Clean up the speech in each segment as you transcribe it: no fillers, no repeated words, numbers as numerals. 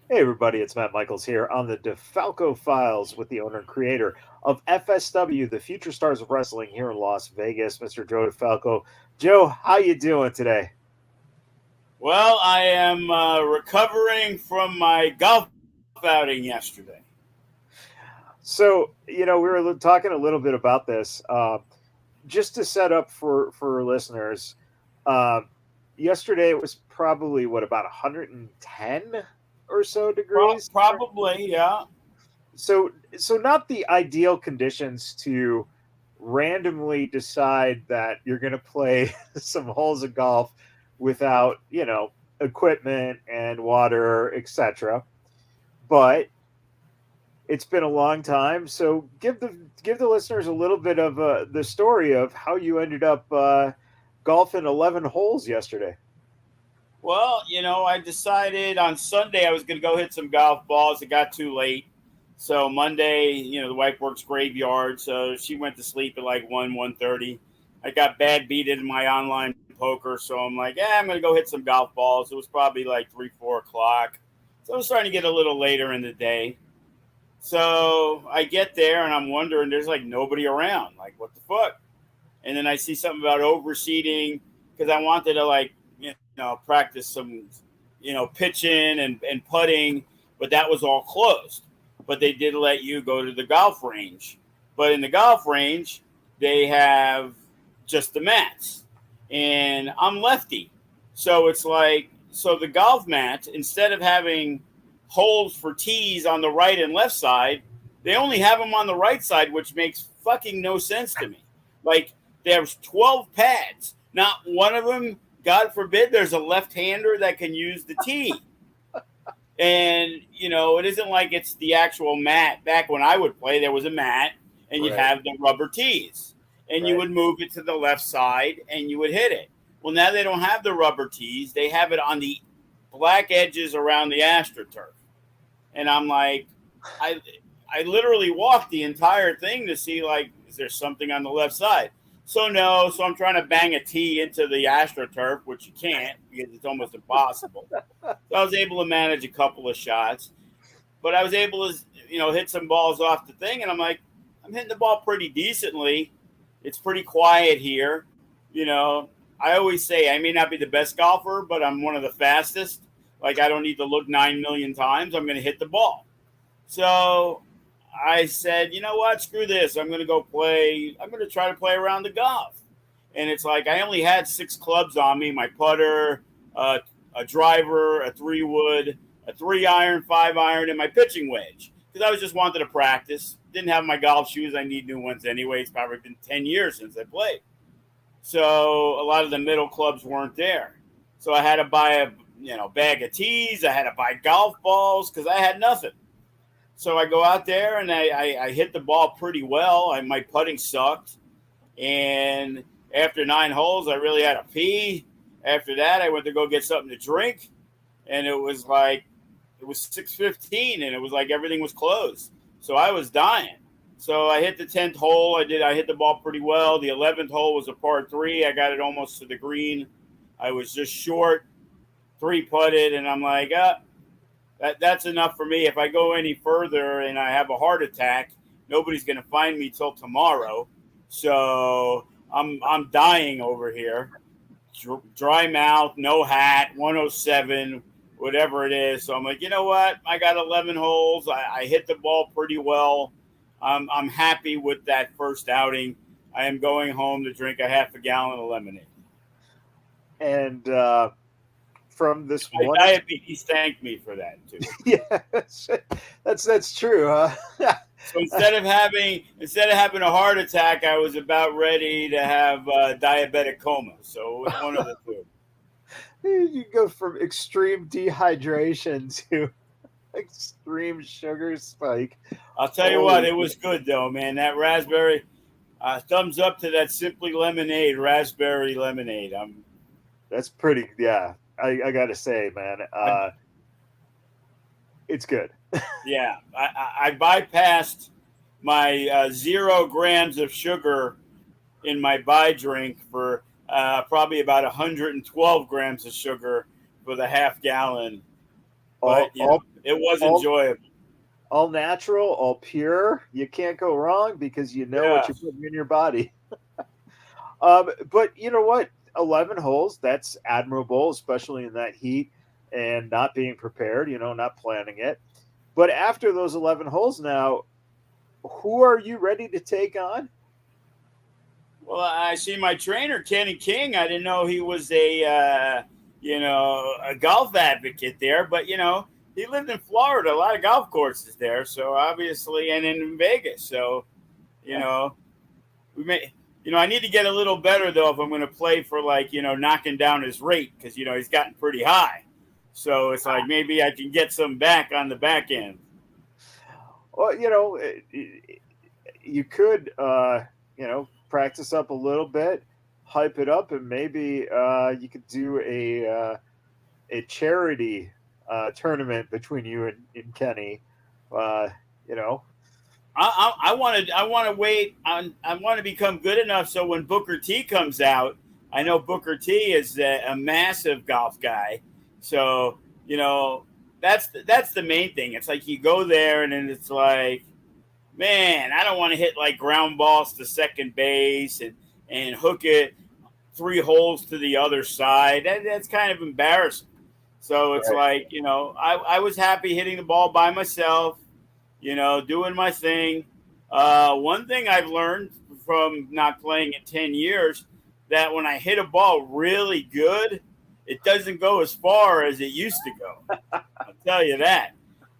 Hey everybody, it's Matt Michaels here on the DeFalco Files with the owner and creator of FSW, the Future Stars of Wrestling here in Las Vegas, Mr. Joe DeFalco. Joe, how you doing today? Well, I am recovering from my golf outing yesterday. So, we were talking a little bit about this. Just to set up for listeners, uh, yesterday it was probably about 110 or so degrees. Probably, yeah. So not the ideal conditions to randomly decide that you're going to play some holes of golf without, equipment and water, etc. But it's been a long time, so give the listeners a little bit of the story of how you ended up golfing 11 holes yesterday. Well, I decided on Sunday I was going to go hit some golf balls. It got too late. So Monday, the wife works graveyard, so she went to sleep at like 1:30. I got bad beaten in my online poker, so I'm like, yeah, I'm going to go hit some golf balls. It was probably like 3, 4 o'clock. So it was starting to get a little later in the day. So I get there and I'm wondering, there's like nobody around. Like, what the fuck? And then I see something about overseeding because I wanted to practice some, pitching and putting, but that was all closed. But they did let you go to the golf range. But in the golf range, they have just the mats, and I'm lefty, so it's like the golf mat, instead of having holes for tees on the right and left side, they only have them on the right side, which makes fucking no sense to me. Like, there's 12 pads. Not one of them, God forbid, there's a left-hander that can use the tee. And, it isn't like it's the actual mat. Back when I would play, there was a mat, and you'd Right, have the rubber tees. And you right. would move it to the left side, and you would hit it. Well, now they don't have the rubber tees. They have it on the black edges around the AstroTurf. And I'm like, I I literally walked the entire thing to see, like, is there something on the left side? So no, so I'm trying to bang a tee into the AstroTurf, which you can't because it's almost impossible. So I was able to manage a couple of shots, but I was able to hit some balls off the thing, and I'm like, I'm hitting the ball pretty decently. It's pretty quiet here, you know. I always say I may not be the best golfer, but I'm one of the fastest. Like, I don't need to look 9 million times. I'm going to hit the ball. So I said, you know what? Screw this. I'm going to go play. I'm going to try to play around the golf. And it's like I only had 6 clubs on me: my putter, a driver, a 3 wood, a 3 iron, 5 iron, and my pitching wedge. Because I was just wanted to practice. Didn't have my golf shoes. I need new ones anyway. It's probably been 10 years since I played. So a lot of the middle clubs weren't there. So I had to buy a bag of tees. I had to buy golf balls because I had nothing. So I go out there and I hit the ball pretty well. My putting sucked. And after 9 holes, I really had to pee. After that, I went to go get something to drink. And it was 6:15 and it was like everything was closed. So I was dying. So I hit the 10th hole. I hit the ball pretty well. The 11th hole was a par 3. I got it almost to the green. I was just short, 3 putted, and I'm like, that's enough for me. If I go any further and I have a heart attack, nobody's going to find me till tomorrow. So I'm dying over here. Dry mouth, no hat, 107, whatever it is. So I'm like, you know what? I got 11 holes. I hit the ball pretty well. I'm happy with that first outing. I am going home to drink a half a gallon of lemonade. And from this My one, diabetes thanked me for that too. yeah, that's true, huh? So instead of having a heart attack, I was about ready to have diabetic coma. So it was one of the two. You go from extreme dehydration to extreme sugar spike. I'll tell you what, Holy, it was good though, man. That raspberry, thumbs up to that Simply Lemonade raspberry lemonade. that's pretty. Yeah, I gotta say, man, I, it's good. yeah, I bypassed my 0 grams of sugar in my buy drink for probably about 112 grams of sugar for the half gallon. But All It was all, enjoyable. all natural, all pure. You can't go wrong because you know what Yeah. you're putting in your body. But you know what? 11 holes, that's admirable, especially in that heat and not being prepared, not planning it. But after those 11 holes now, who are you ready to take on? Well, I see my trainer, Kenny King. I didn't know he was a golf advocate there, but he lived in Florida, a lot of golf courses there. So obviously, and in Vegas. So, you know, we may, I need to get a little better though if I'm going to play for knocking down his rate because he's gotten pretty high. So it's like maybe I can get some back on the back end. Well, you could, practice up a little bit, hype it up, and maybe you could do a charity tournament between you and Kenny. Uh, you know, I want to wait. I want to become good enough so when Booker T comes out, I know Booker T is a massive golf guy. So that's the main thing. It's like you go there and then it's like, man, I don't want to hit like ground balls to second base and hook it 3 holes to the other side. That's kind of embarrassing. So it's right. like I was happy hitting the ball by myself, doing my thing. One thing I've learned from not playing in 10 years that when I hit a ball really good, it doesn't go as far as it used to go. I'll tell you that.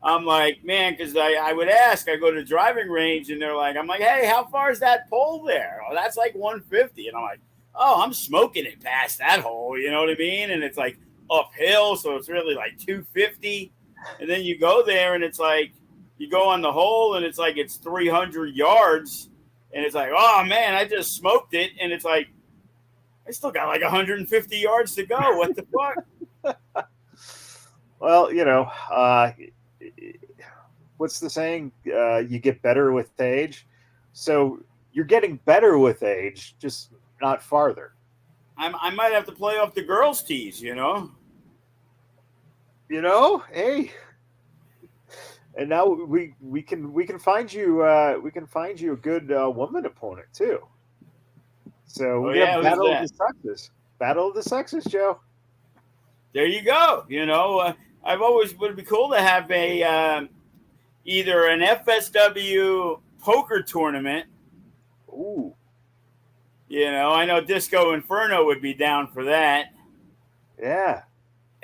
I'm like, man, because I would ask, I go to the driving range and I'm like, hey, how far is that pole there? Oh, that's like 150. And I'm like, oh, I'm smoking it past that hole. You know what I mean? And it's like uphill. So it's really like 250. And then you go there and it's like, you go on the hole and it's like it's 300 yards. And it's like, oh, man, I just smoked it. And it's like, I still got like 150 yards to go. What the fuck? Well, what's the saying? You get better with age. So you're getting better with age, just not farther. I might have to play off the girls' tees, Hey. And now we can find you a good woman opponent too. So we get battle of the sexes. Battle of the sexes, Joe. There you go. I've always would be cool to have a either an FSW poker tournament. Ooh. I know Disco Inferno would be down for that. Yeah.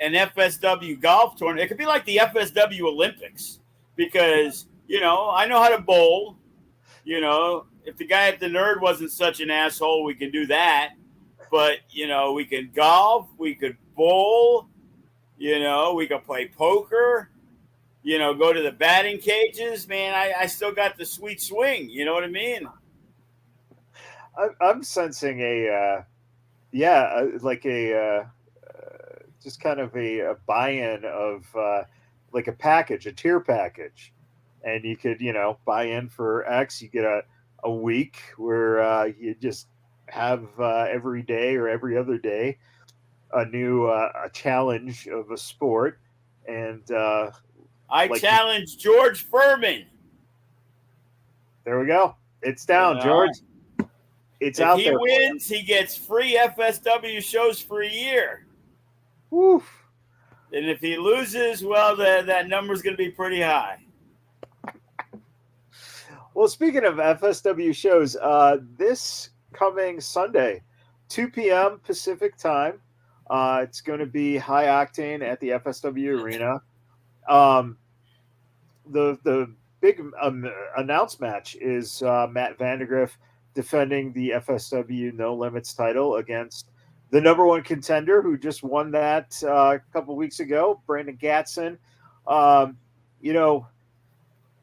An FSW golf tournament. It could be like the FSW Olympics because, I know how to bowl. If the guy at the Nerd wasn't such an asshole, we can do that. But, we could golf, we could bowl, we could play poker, go to the batting cages. Man, I still got the sweet swing. You know what I mean? I'm sensing just kind of a buy-in of like a package, a tier package. And you could, buy in for X. You get a week where you just have every day or every other day a new a challenge of a sport. And I challenge George Furman. There we go. It's down, George. It's out there. If he wins, he gets free FSW shows for a year. Woof. And if he loses, well, that number's going to be pretty high. Well, speaking of FSW shows, this coming Sunday, 2 p.m. Pacific time, it's going to be High Octane at the FSW Arena. The big announce match is Matt Vandergriff defending the FSW No Limits title against the number one contender who just won that a couple weeks ago, Brandon Gatson.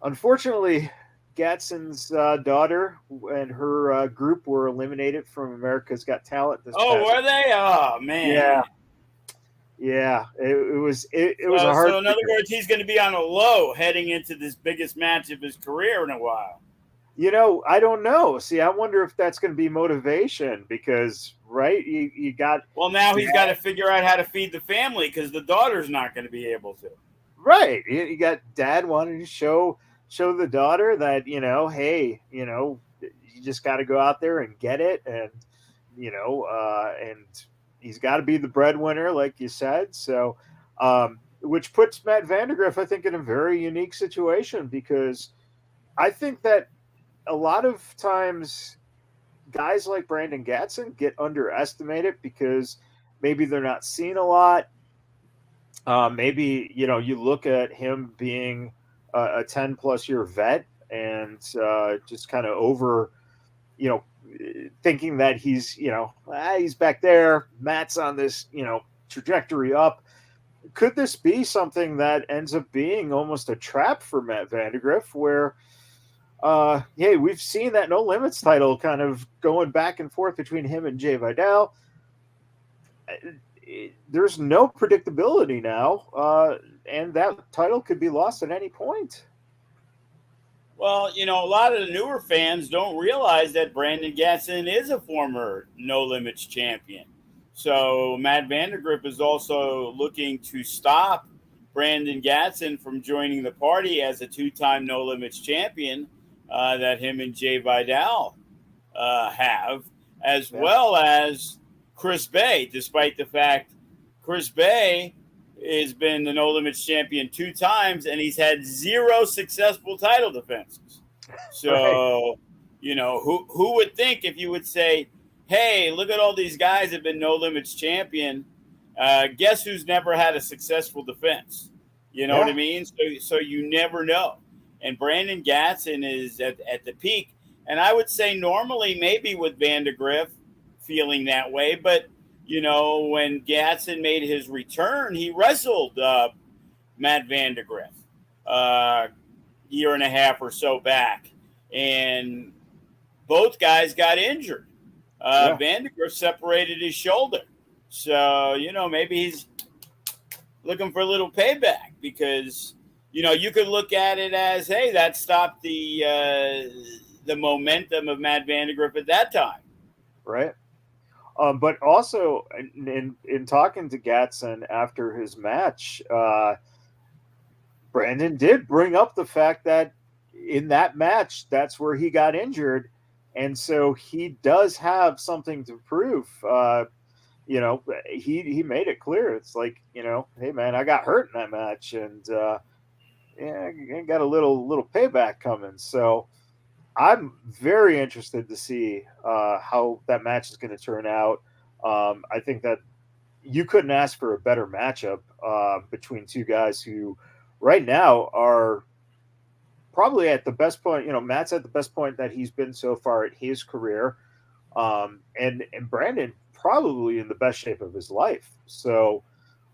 Unfortunately, Gatson's daughter and her group were eliminated from America's Got Talent. Were they? Oh man. Yeah. It was a hard. So in other words, he's going to be on a low heading into this biggest match of his career in a while. I don't know. See, I wonder if that's going to be motivation because, right? You got. Well, now he's got to figure out how to feed the family because the daughter's not going to be able to. Right. You got dad wanting to show the daughter that, hey, you just got to go out there and get it, and he's got to be the breadwinner, like you said. So, which puts Matt Vandergriff, I think, in a very unique situation, because I think that a lot of times guys like Brandon Gatson get underestimated because maybe they're not seen a lot. Maybe you look at him being a 10-plus year vet, and just kind of over, you know, thinking that he's back there. Matt's on this trajectory up. Could this be something that ends up being almost a trap for Matt Vandergriff, where hey, we've seen that No Limits title kind of going back and forth between him and Jay Vidal. There's no predictability now, and that title could be lost at any point. Well, a lot of the newer fans don't realize that Brandon Gatson is a former No Limits champion. So Matt Vandergriff is also looking to stop Brandon Gatson from joining the party as a two-time No Limits champion that him and Jay Vidal have, as well as Chris Bay, despite the fact Chris Bay has been the No Limits champion 2 times, and he's had 0 successful title defenses. So, who would think if you would say, hey, look at all these guys that have been No Limits champion. Guess who's never had a successful defense? You know what I mean? So you never know. And Brandon Gatson is at the peak. And I would say normally maybe with Vandergriff feeling that way, but when Gatson made his return, he wrestled Matt Vandergriff year and a half or so back, and both guys got injured. Vandergriff separated his shoulder, so maybe he's looking for a little payback, because you could look at it as, hey, that stopped the momentum of Matt Vandergriff at that time, right? But also, in talking to Gatson after his match, Brandon did bring up the fact that in that match, that's where he got injured. And so he does have something to prove. He made it clear. It's like, hey, man, I got hurt in that match, and I got a little payback coming. So I'm very interested to see how that match is going to turn out. I think that you couldn't ask for a better matchup between two guys who right now are probably at the best point. Matt's at the best point that he's been so far at his career, and Brandon probably in the best shape of his life. So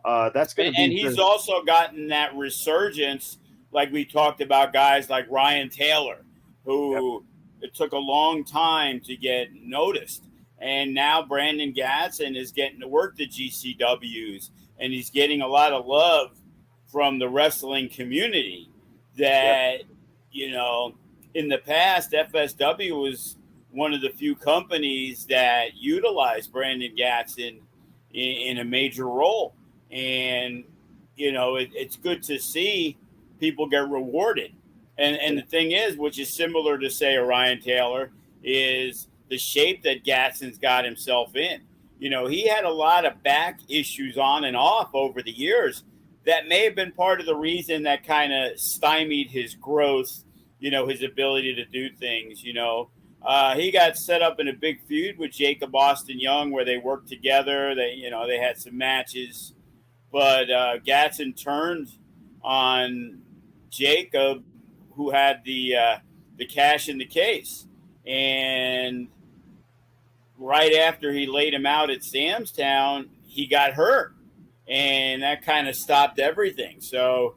that's going to be. And he's also gotten that resurgence, like we talked about guys like Ryan Taylor, who it took a long time to get noticed. And now Brandon Gatson is getting to work the GCWs, and he's getting a lot of love from the wrestling community that, in the past, FSW was one of the few companies that utilized Brandon Gatson in a major role. And, it's good to see people get rewarded. And the thing is, which is similar to, say, a Ryan Taylor, is the shape that Gatson's got himself in. He had a lot of back issues on and off over the years that may have been part of the reason that kind of stymied his growth, his ability to do things. He got set up in a big feud with Jacob Austin Young where they worked together. They had some matches, but Gatson turned on Jacob, who had the cash in the case. And right after he laid him out at Sam's Town, he got hurt. And that kind of stopped everything. So,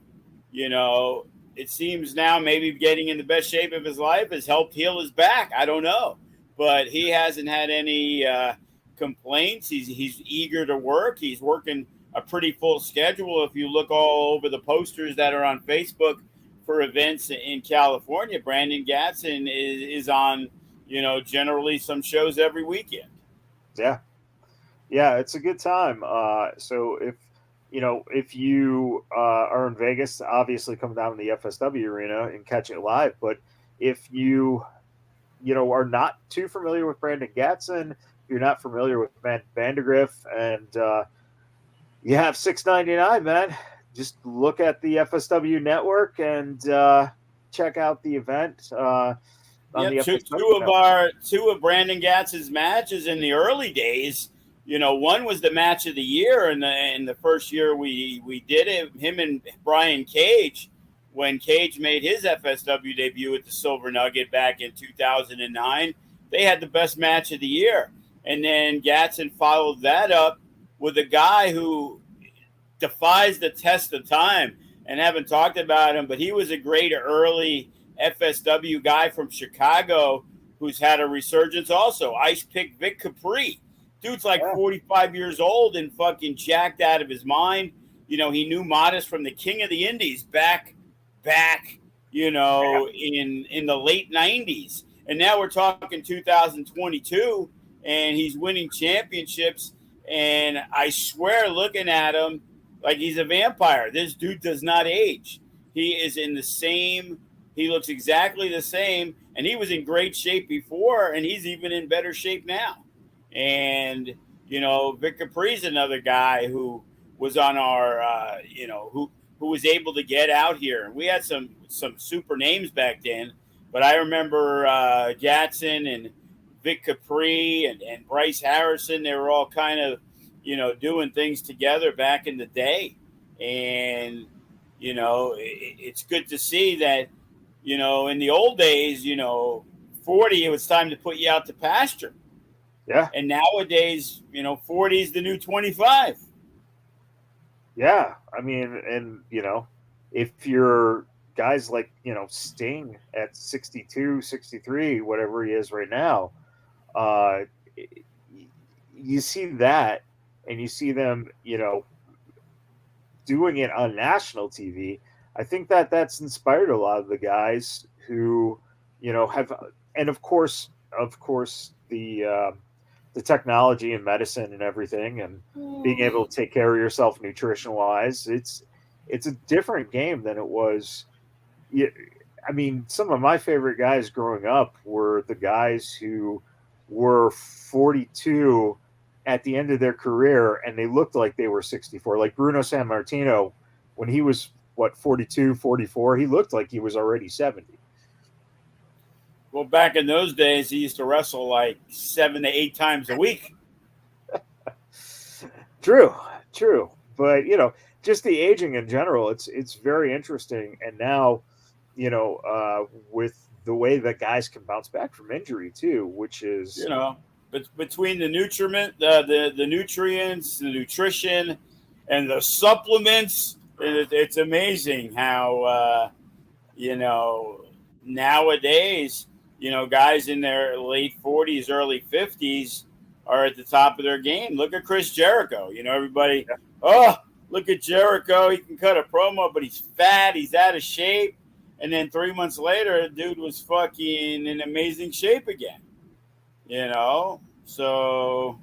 it seems now maybe getting in the best shape of his life has helped heal his back. I don't know. But he hasn't had any complaints. He's eager to work. He's working a pretty full schedule. If you look all over the posters that are on Facebook for events in California, Brandon Gatson is on, generally some shows every weekend. Yeah, it's a good time. So if if you are in Vegas, obviously come down to the FSW arena and catch it live. But if are not too familiar with Brandon Gatson, you're not familiar with Matt Vandergriff, and you have $6.99, man. Just look at the FSW network and check out the event on Yep, the two, FSW two of network. our two of Brandon Gatz's matches in the early days. One was the match of the year in the first year we did it. Him and Brian Cage, when Cage made his FSW debut at the Silver Nugget back in 2009, they had the best match of the year. And then Gatson followed that up with a guy who defies the test of time, and haven't talked about him, but he was a great early FSW guy from Chicago who's had a resurgence also. Ice Pick Vic Capri. Dude's like Yeah. 45 years old and fucking jacked out of his mind. He knew Modest from the King of the Indies back, in the late 90s. And now we're talking 2022, and he's winning championships. And I swear, looking at him, like he's a vampire. This dude does not age. He is in the same. He looks exactly the same, and he was in great shape before, and he's even in better shape now. And Vic Capri's another guy who was on our, who was able to get out here. And we had some super names back then, but I remember Gatson and Vic Capri and Bryce Harrison. They were all kind of doing things together back in the day. And, it's good to see that, in the old days, 40, it was time to put you out to pasture. Yeah. And nowadays, 40 is the new 25. Yeah. I mean, and, if you're guys like, Sting at 62, 63, whatever he is right now, you see that, and you see them, doing it on national TV. I think that's inspired a lot of the guys who, have, and of course, the technology and medicine and everything, and being able to take care of yourself nutrition wise. It's a different game than it was. I mean, some of my favorite guys growing up were the guys who were 42 at the end of their career, and they looked like they were 64. Like Bruno Sammartino, when he was 42, 44, he looked like he was already 70. Well, back in those days, he used to wrestle like 7 to 8 times a week. True. But just the aging in general, it's very interesting. And now, with the way that guys can bounce back from injury too, which is but between the nutriment, the nutrients, the nutrition, and the supplements, it's amazing how nowadays, guys in their late 40s, early 50s are at the top of their game. Look at Chris Jericho. Everybody, look at Jericho. He can cut a promo, but he's fat. He's out of shape. And then 3 months later, the dude was fucking in amazing shape again. So,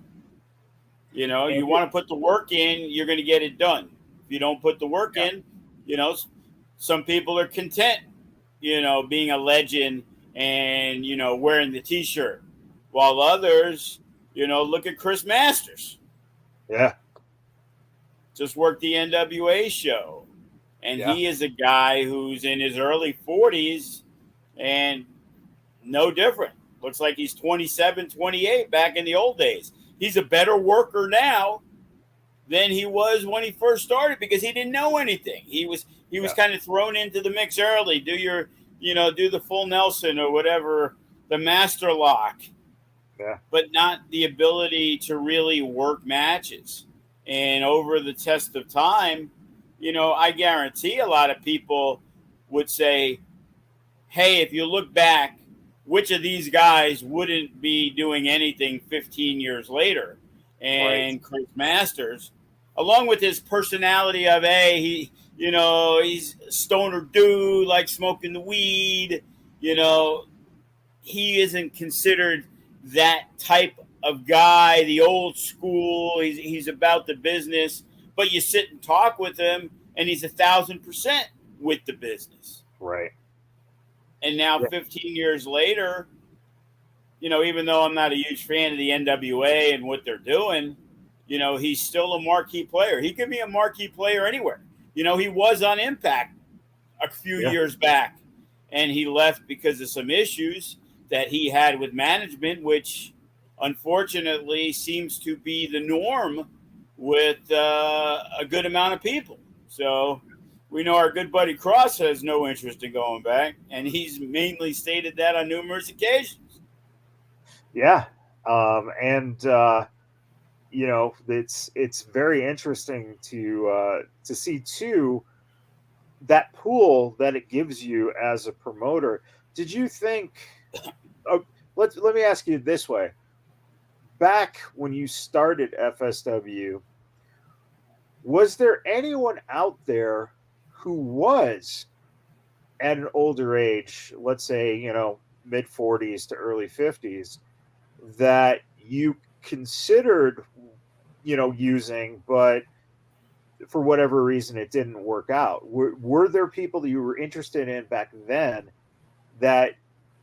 you want to put the work in, you're going to get it done. If you don't put the work in, some people are content, being a legend and, wearing the t-shirt, while others, look at Chris Masters. Yeah. Just worked the NWA show. And he is a guy who's in his early 40s and no different. Looks like he's 27, 28 back in the old days. He's a better worker now than he was when he first started because he didn't know anything. He was kind of thrown into the mix early. Do the full Nelson or whatever, the master lock. Yeah. But not the ability to really work matches. And over the test of time, I guarantee a lot of people would say, hey, if you look back, which of these guys wouldn't be doing anything 15 years later? And Chris Masters, along with his personality of, he's a stoner dude, like smoking the weed, he isn't considered that type of guy, the old school. He's about the business. but you sit and talk with him, and he's 1,000% with the business. Right. And now, Yeah. 15 years later, even though I'm not a huge fan of the NWA and what they're doing, he's still a marquee player. He could be a marquee player anywhere. He was on Impact a few years back, and he left because of some issues that he had with management, which unfortunately seems to be the norm with a good amount of people. So we know our good buddy Cross has no interest in going back, and he's mainly stated that on numerous occasions. Yeah. And it's very interesting to see too that pool that it gives you as a promoter. Did you think? Let me ask you this way: back when you started FSW, was there anyone out there who was at an older age, let's say mid 40s to early 50s, that you considered using, but for whatever reason it didn't work out? Were there people that you were interested in back then that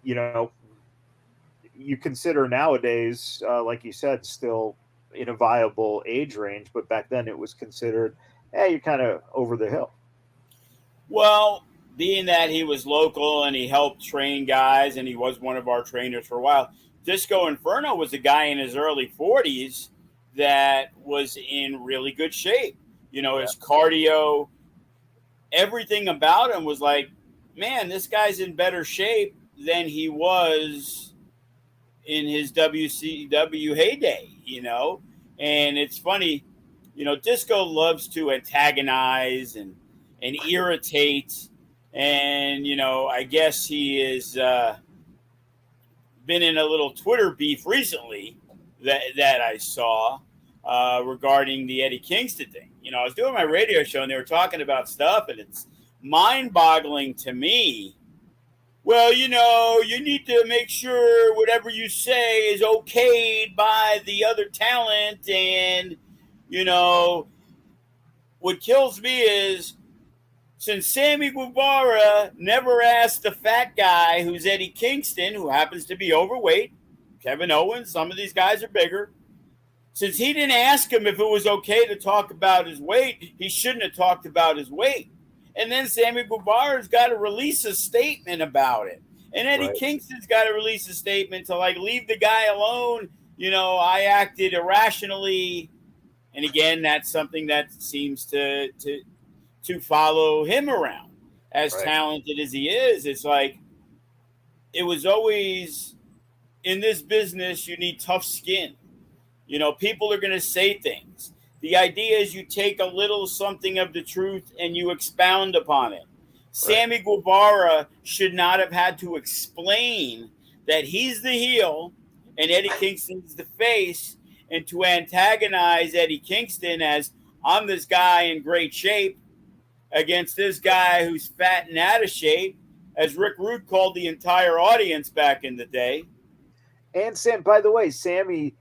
you consider nowadays, like you said, still in a viable age range, but back then it was considered, hey, you're kind of over the hill? Well, being that he was local and he helped train guys and he was one of our trainers for a while, Disco Inferno was a guy in his early 40s that was in really good shape. His cardio, everything about him was like, man, this guy's in better shape than he was in his WCW heyday, And it's funny, Disco loves to antagonize and irritate. And, I guess he has been in a little Twitter beef recently that I saw regarding the Eddie Kingston thing. I was doing my radio show and they were talking about stuff, and it's mind-boggling to me. Well, you need to make sure whatever you say is okayed by the other talent. And, what kills me is, since Sammy Guevara never asked the fat guy who's Eddie Kingston, who happens to be overweight, Kevin Owens, some of these guys are bigger. Since he didn't ask him if it was okay to talk about his weight, he shouldn't have talked about his weight. And then Sammy Guevara's got to release a statement about it. And Eddie Kingston's got to release a statement to leave the guy alone. I acted irrationally. And again, that's something that seems to follow him around. As talented as he is, it's like, it was always, in this business, you need tough skin. People are going to say things. The idea is you take a little something of the truth and you expound upon it. Sammy Guevara should not have had to explain that he's the heel and Eddie Kingston's the face, and to antagonize Eddie Kingston as, I'm this guy in great shape against this guy who's fat and out of shape, as Rick Rude called the entire audience back in the day. And by the way, Sammy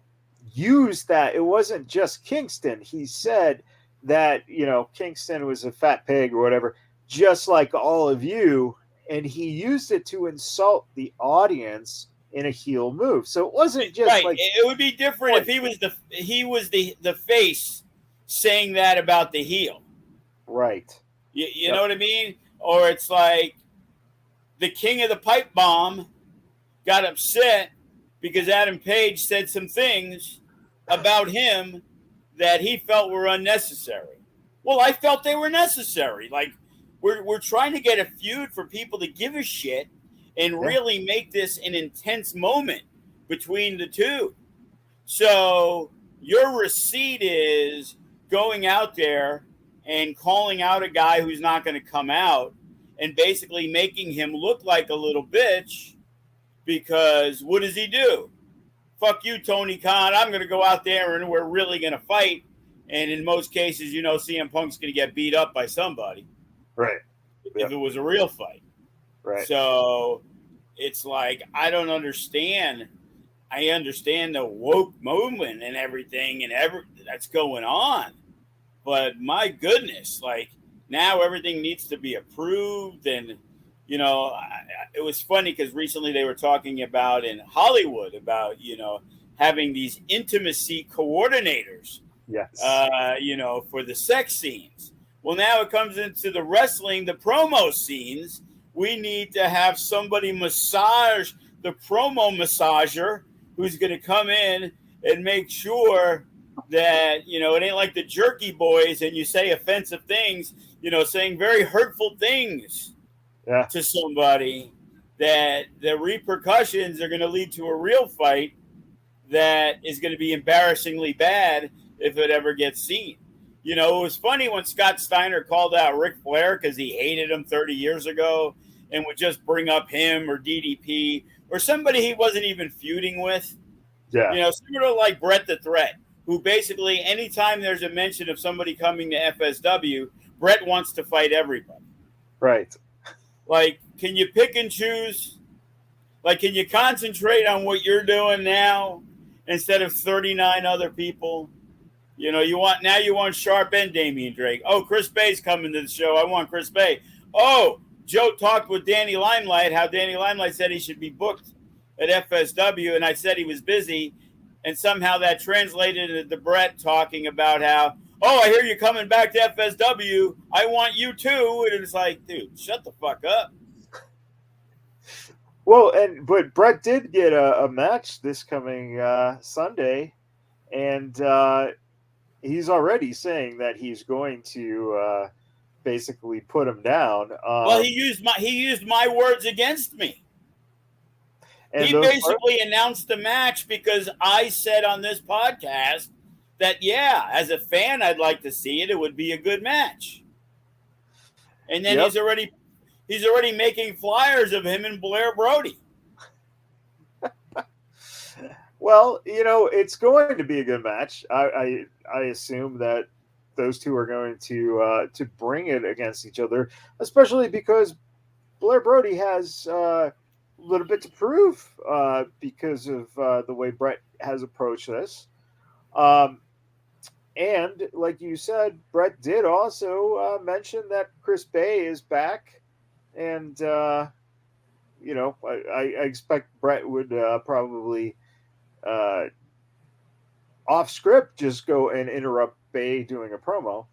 used that. It wasn't just Kingston. He said that, Kingston was a fat pig or whatever, just like all of you. And he used it to insult the audience in a heel move. So it wasn't just it would be different if he was the face saying that about the heel. Right. You know what I mean? Or it's like the king of the pipe bomb got upset because Adam Page said some things about him that he felt were unnecessary. Well, I felt they were necessary. We're trying to get a feud for people to give a shit and really make this an intense moment between the two. So your receipt is going out there and calling out a guy who's not going to come out and basically making him look like a little bitch, because what does he do? Fuck you, Tony Khan. I'm going to go out there and we're really going to fight. And in most cases, CM Punk's going to get beat up by somebody. Right. If it was a real fight. Right. So it's like, I don't understand. I understand the woke movement and everything and that's going on. But my goodness, like now everything needs to be approved. And, you know, it was funny because recently they were talking about in Hollywood about, you know, having these intimacy coordinators, Yes. you know, for the sex scenes. Well, now it comes into the wrestling, the promo scenes. We need to have somebody massage the promo massager who's going to come in and make sure that, you know, it ain't like the jerky boys and you say offensive things, you know, saying very hurtful things Yeah. to somebody, that the repercussions are going to lead to a real fight that is going to be embarrassingly bad if it ever gets seen. You know, it was funny when Scott Steiner called out Ric Flair because he hated him 30 years ago and would just bring up him or DDP or somebody he wasn't even feuding with. Yeah. You know, sort of like Bret the Threat, who basically anytime there's a mention of somebody coming to FSW, Bret wants to fight everybody. Right. Like, can you pick and choose? Like, can you concentrate on what you're doing now instead of 39 other people? You know, you want Sharp and Damian Drake. Oh, Chris Bay's coming to the show. I want Chris Bay. Oh, Joe talked with Danny Limelight, how Danny Limelight said he should be booked at FSW, and I said he was busy, and somehow that translated into Bret talking about how, oh, I hear you coming back to FSW. I want you too. And it's like, dude, shut the fuck up. Well, but Brett did get a match this coming Sunday, and he's already saying that he's going to basically put him down. Well, he used my words against me. And he basically announced the match because I said on this podcast that, yeah, as a fan, I'd like to see it. It would be a good match. And then he's already making flyers of him and Blair Brody. Well, you know, it's going to be a good match. I assume that those two are going to bring it against each other, especially because Blair Brody has a little bit to prove because of the way Bret has approached this. And like you said, Bret did also mention that Chris Bay is back, and you know, I expect Bret would probably off script just go and interrupt Bay doing a promo.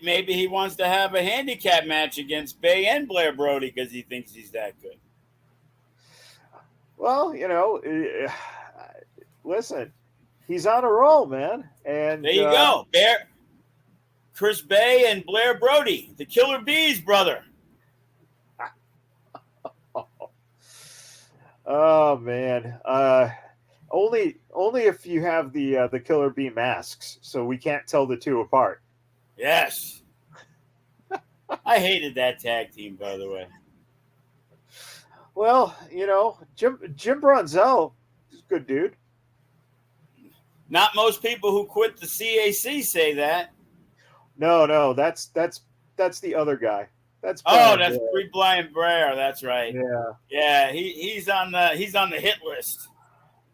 Maybe he wants to have a handicap match against Bay and Blair Brody because he thinks he's that good. Well, you know, listen, he's on a roll, man. And there you go, Chris Bay and Blair Brody, the Killer Bees, brother. Oh man, only if you have the Killer Bee masks, so we can't tell the two apart. Yes, I hated that tag team, by the way. Well, you know, Jim Brunzell is a good dude. Not most people who quit the CAC say that. No, that's the other guy. That's Brian Blair. That's right. Yeah. He's on the hit list.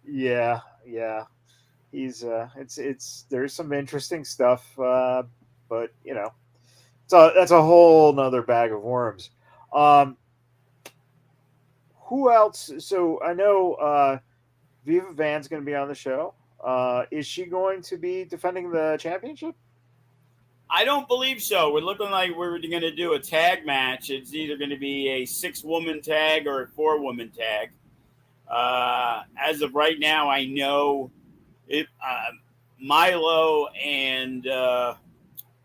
Yeah. He's it's there's some interesting stuff, but you know, that's a whole nother bag of worms. Who else? So I know Viva Van's going to be on the show. Is she going to be defending the championship? I don't believe so. We're looking like we're going to do a tag match. It's either going to be a 6-woman tag or a 4-woman tag. As of right now, I know Milo and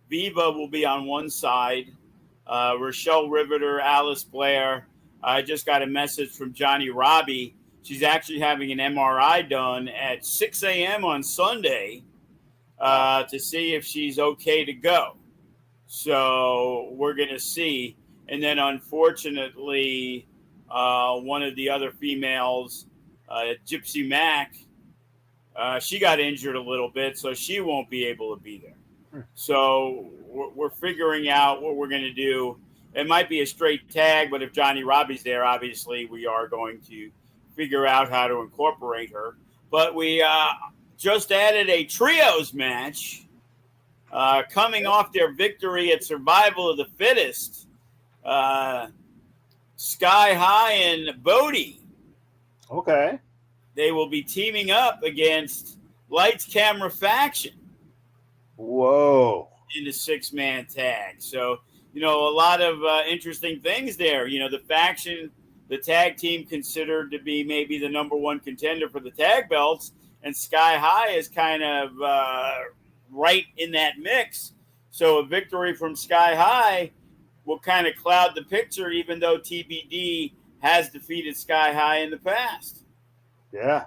Viva will be on one side. Rochelle Riveter, Alice Blair. I just got a message from Johnny Robbie. She's actually having an MRI done at 6 a.m. on Sunday to see if she's okay to go. So we're going to see. And then, unfortunately, one of the other females, Gypsy Mac, she got injured a little bit, so she won't be able to be there. So we're figuring out what we're going to do. It might be a straight tag, but if Johnny Robbie's there, obviously we are going to figure out how to incorporate her. But we just added a trios match coming off their victory at Survival of the Fittest, Sky High and Bodie. Okay. They will be teaming up against Lights Camera Faction. Whoa. In the 6-man tag. So, a lot of interesting things there. The faction, the tag team considered to be maybe the number one contender for the tag belts, and Sky High is kind of right in that mix. So a victory from Sky High will kind of cloud the picture, even though TBD has defeated Sky High in the past. Yeah.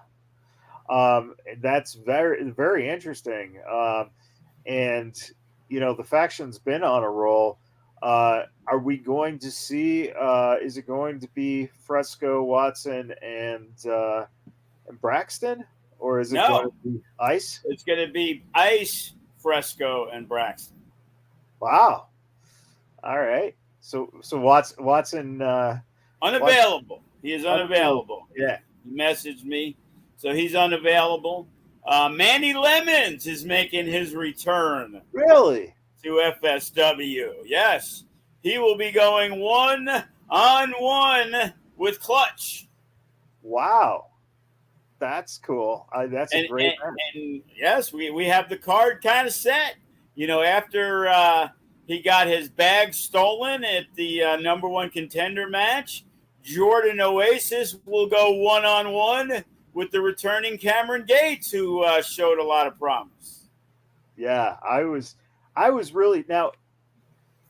That's very, very interesting. And, the faction's been on a roll. Are we going to see, is it going to be Fresco, Watson, and Braxton? Or is it going to be Ice? It's going to be Ice, Fresco, and Braxton. Wow. All right. So Watson unavailable. He is unavailable. Yeah. He messaged me. So he's unavailable. Manny Lemons is making his return. Really? To FSW. Yes. He will be going 1-on-1 with Clutch. Wow. That's cool. That's a great match. And yes, we have the card kind of set. After he got his bag stolen at the number one contender match, Jordan Oasis will go 1-on-1 with the returning Cameron Gates, who showed a lot of promise. Yeah, I was really now.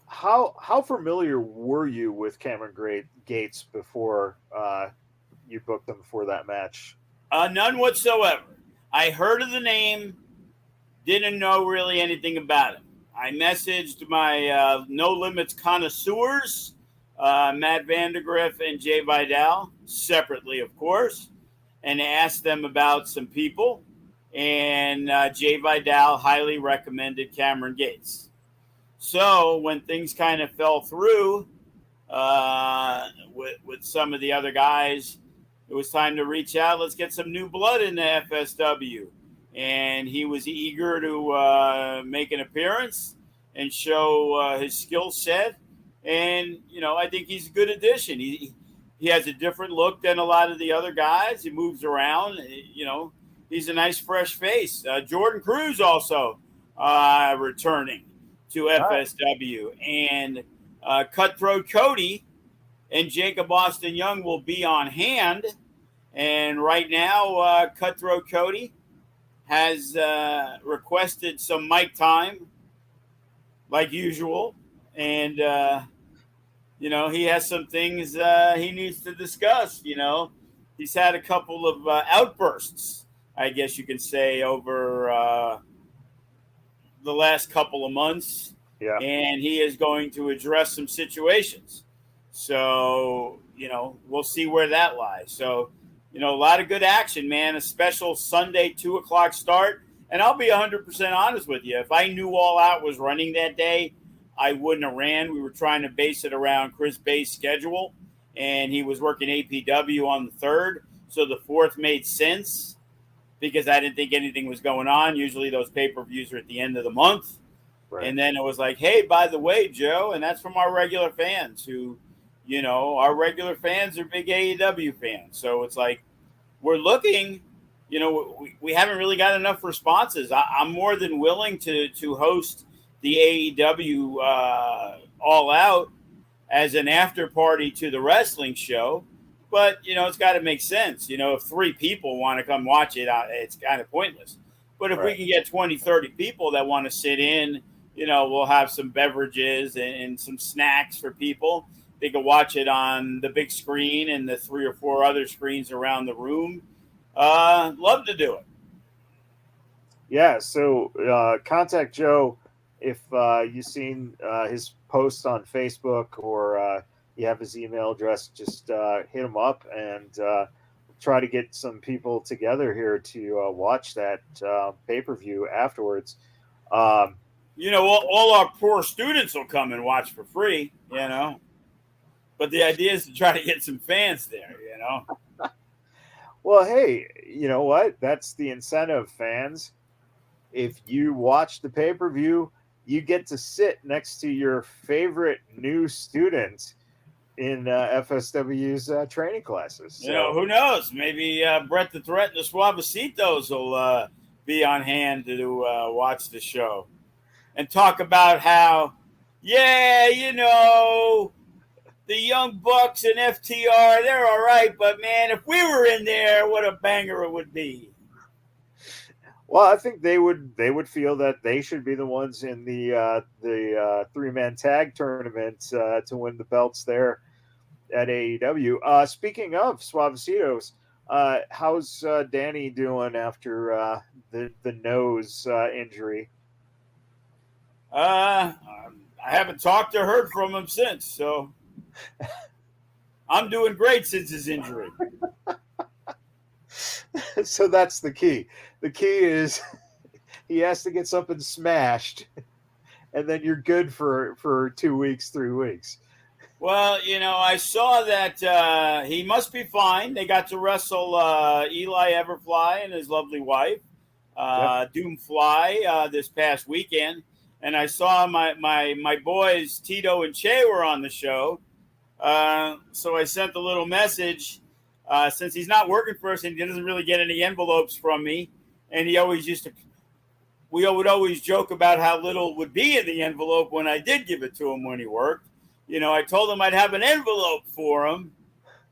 How familiar were you with Cameron Gates before you booked him for that match? None whatsoever. I heard of the name, didn't know really anything about him. I messaged my No Limits connoisseurs, Matt Vandergriff and Jay Vidal, separately, of course, and asked them about some people. And Jay Vidal highly recommended Cameron Gates. So when things kind of fell through with some of the other guys, it was time to reach out. Let's get some new blood in the FSW. And he was eager to make an appearance and show his skill set. And, I think he's a good addition. He has a different look than a lot of the other guys. He moves around, he's a nice fresh face. Jordan Cruz also returning to FSW. And Cutthroat Cody and Jacob Austin Young will be on hand. And right now, Cutthroat Cody has requested some mic time, like usual. And, he has some things he needs to discuss. He's had a couple of outbursts, I guess you can say, over the last couple of months. Yeah. And he is going to address some situations. So, we'll see where that lies. So, a lot of good action, man. A special Sunday 2:00 start. And I'll be 100% honest with you. If I knew All Out was running that day, I wouldn't have ran. We were trying to base it around Chris Bay's schedule. And he was working APW on the 3rd. So the 4th made sense because I didn't think anything was going on. Usually those pay-per-views are at the end of the month. Right. And then it was like, hey, by the way, Joe, and that's from our regular fans who, our regular fans are big AEW fans. So it's like, we're looking, we haven't really got enough responses. I'm more than willing to host the AEW All Out as an after party to the wrestling show. But, it's got to make sense. If 3 people want to come watch it, it's kind of pointless. But if we can get 20, 30 people that want to sit in, we'll have some beverages and some snacks for people. They can watch it on the big screen and the 3 or 4 other screens around the room. Love to do it. Yeah, so contact Joe if you've seen his posts on Facebook or you have his email address. Just hit him up and try to get some people together here to watch that pay-per-view afterwards. All our poor students will come and watch for free, But the idea is to try to get some fans there, Well, hey, you know what? That's the incentive, fans. If you watch the pay-per-view you get to sit next to your favorite new student in FSW's training classes. So who knows? Maybe Brett the Threat and the Suavecitos will be on hand to watch the show and talk about how, yeah, the Young Bucks and FTR, they're all right, but man, if we were in there, what a banger it would be. well, I think they would feel that they should be the ones in the 3-man tag tournament to win the belts there at AEW. Speaking of Suavecitos, how's Danny doing after the nose injury? I haven't talked or heard from him since, so I'm doing great since his injury. So that's the key. The key is he has to get something smashed, and then you're good for 2 weeks, 3 weeks. Well, I saw that he must be fine. They got to wrestle Eli Everfly and his lovely wife, Yep. Doomfly, this past weekend. And I saw my boys, Tito and Che, were on the show. So I sent a little message. Since he's not working for us and he doesn't really get any envelopes from me, and we would always joke about how little would be in the envelope when I did give it to him when he worked. I told him I'd have an envelope for him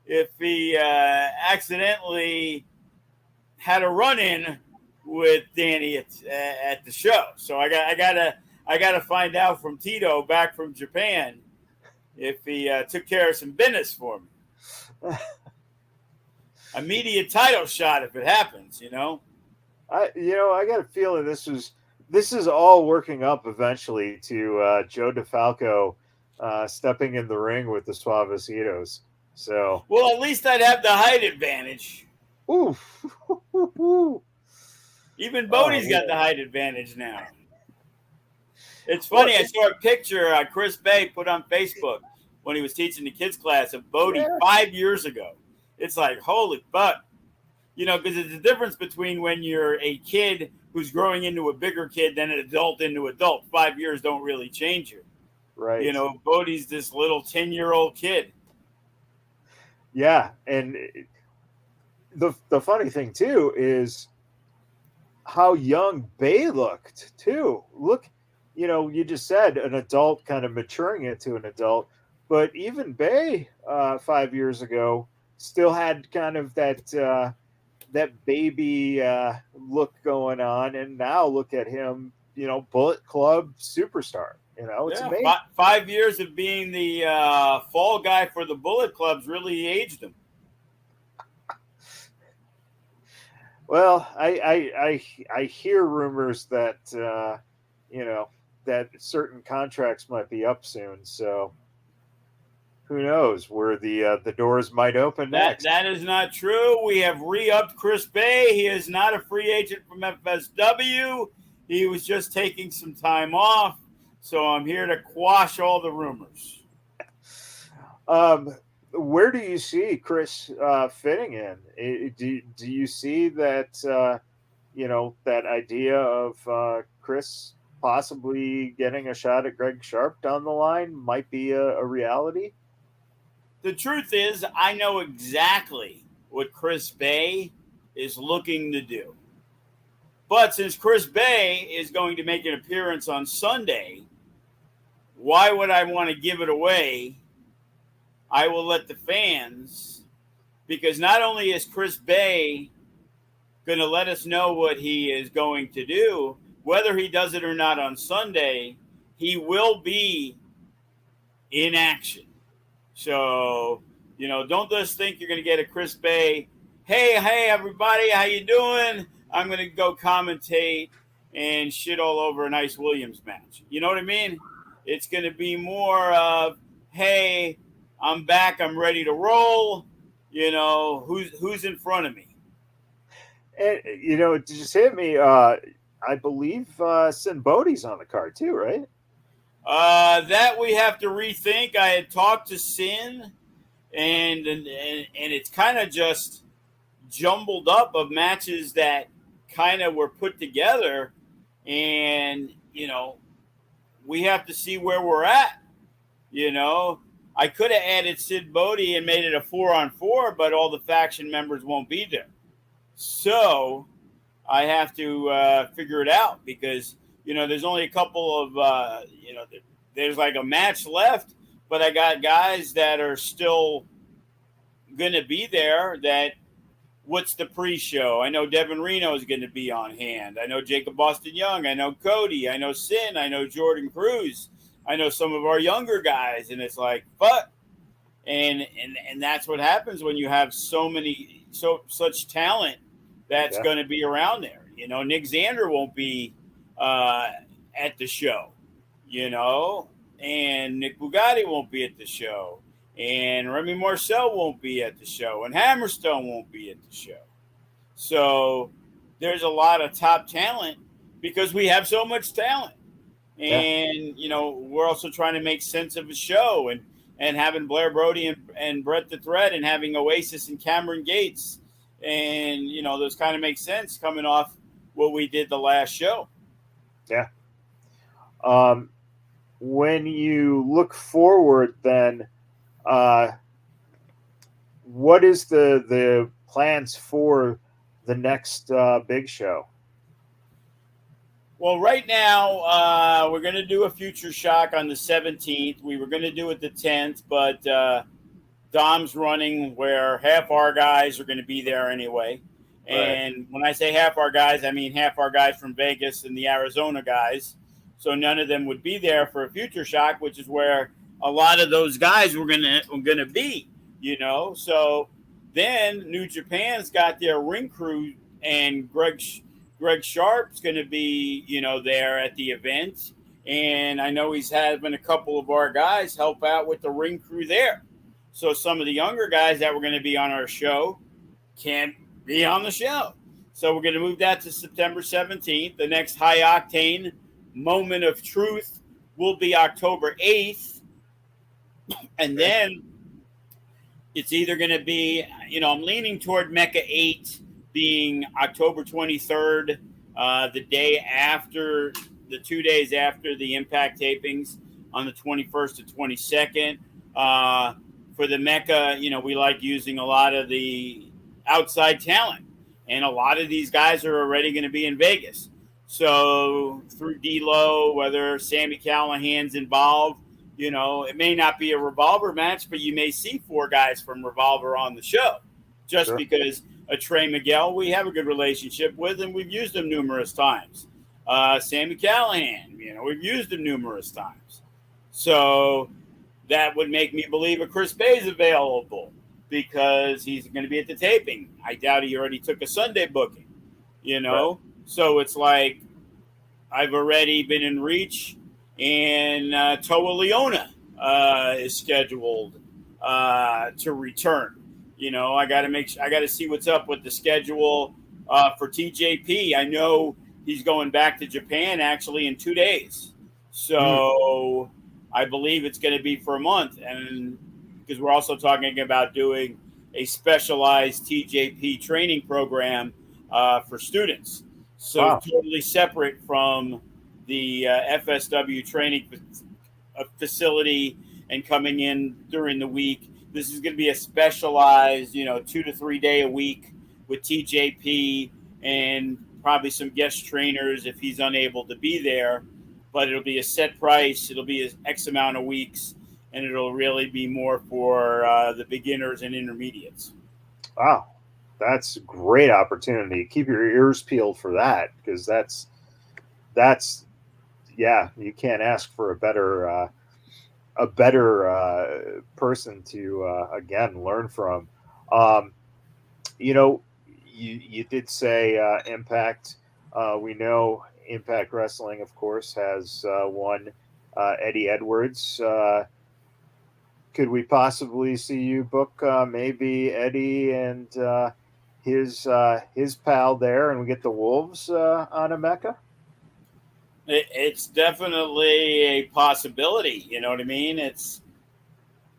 if he accidentally had a run-in with Danny at the show. So I gotta find out from Tito back from Japan if he took care of some business for me. Immediate title shot if it happens. I got a feeling this is all working up eventually to Joe DeFalco stepping in the ring with the Suavecitos. So, well, at least I'd have the height advantage. oof. Even Bodie's got the height advantage now. It's funny. I saw a picture Chris Bay put on Facebook when he was teaching the kids class of Bodie 5 years ago. It's like, holy fuck. Because it's the difference between when you're a kid who's growing into a bigger kid than an adult into adult. 5 years don't really change you. Right. Bodie's this little 10-year-old kid. Yeah. And the funny thing, too, is how young Bay looked, too. Look, you just said an adult kind of maturing into an adult. But even Bay 5 years ago still had kind of that baby look going on, and now look at him, Bullet Club superstar. It's amazing. 5 years of being the fall guy for the Bullet Clubs really aged him. Well, I hear rumors that that certain contracts might be up soon, so who knows where the doors might open next. That is not true. We have re-upped Chris Bay. He is not a free agent from FSW. He was just taking some time off, so I'm here to quash all the rumors. Where do you see Chris fitting in? Do you see that that idea of Chris possibly getting a shot at Greg Sharp down the line might be a reality? The truth is, I know exactly what Chris Bay is looking to do. But since Chris Bay is going to make an appearance on Sunday, why would I want to give it away? I will let the fans, because not only is Chris Bay going to let us know what he is going to do, whether he does it or not on Sunday, he will be in action. So, don't just think you're going to get a Chris Bay, hey, everybody, how you doing? I'm going to go commentate and shit all over a Nice Williams match. You know what I mean? It's going to be more of, hey, I'm back, I'm ready to roll. Who's in front of me? And, it just hit me. I believe Sin Bodie's on the card too, right? That we have to rethink. I had talked to Sin, and it's kind of just jumbled up of matches that kind of were put together, and we have to see where we're at. You know, I could have added Sid Bodie and made it a 4-on-4, but all the faction members won't be there. So I have to figure it out because, you know, there's only a couple of, you know, there's like a match left, but I got guys that are still going to be there that what's the pre-show? I know Devin Reno is going to be on hand. I know Jacob Boston Young. I know Cody. I know Sin. I know Jordan Cruz. I know some of our younger guys, and it's like, but, and that's what happens when you have such talent that's going to be around there. You know, Nick Xander won't be at the show, you know, and Nick Bugatti won't be at the show, and Remy Marcel won't be at the show, and Hammerstone won't be at the show. So there's a lot of top talent because we have so much talent. And, you know, we're also trying to make sense of a show and having Blair Brody and Brett the Thread and having Oasis and Cameron Gates. And, you know, those kind of make sense coming off what we did the last show. Yeah. When you look forward, then what is the plans for the next big show? Well, right now, we're going to do a Future Shock on the 17th. We were going to do it the 10th, but Dom's running where half our guys are going to be there anyway. Right. And when I say half our guys, I mean half our guys from Vegas and the Arizona guys. So none of them would be there for a Future Shock, which is where a lot of those guys were going to be, you know. So then New Japan's got their ring crew, and Greg Sharp's going to be, you know, there at the event. And I know he's having a couple of our guys help out with the ring crew there. So some of the younger guys that were going to be on our show can't be on the show. So we're going to move that to September 17th. The next High Octane Moment of Truth will be October 8th. And then it's either going to be, you know, I'm leaning toward Mecca 8 being October 23rd, the day after, the 2 days after the Impact tapings on the 21st to 22nd. For the Mecca, you know, we like using a lot of the outside talent, and a lot of these guys are already going to be in Vegas. So through D-Lo, whether Sami Callahan's involved, you know, it may not be a Revolver match, but you may see 4 guys from Revolver on the show just because Trey Miguel, we have a good relationship with, and we've used him numerous times. Sami Callahan, you know, we've used him numerous times. So that would make me believe a Chris Bay's available because he's going to be at the taping. I doubt he already took a Sunday booking, you know. Right. So it's like I've already been in reach, and Toa Leona is scheduled to return. You know, I got to see what's up with the schedule for TJP. I know he's going back to Japan actually in 2 days. So I believe it's going to be for a month. And because we're also talking about doing a specialized TJP training program for students. So totally separate from the FSW training facility and coming in during the week. This is going to be a specialized, you know, 2 to 3 day a week with TJP and probably some guest trainers if he's unable to be there. But it'll be a set price. It'll be X amount of weeks, and it'll really be more for the beginners and intermediates. Wow, that's a great opportunity. Keep your ears peeled for that, because that's you can't ask for a better person to again learn from. You know, you did say Impact. We know Impact Wrestling, of course, has one Eddie Edwards. Could we possibly see you book maybe Eddie and his pal there, and we get the Wolves on a Mecca? It's definitely a possibility. You know what I mean? It's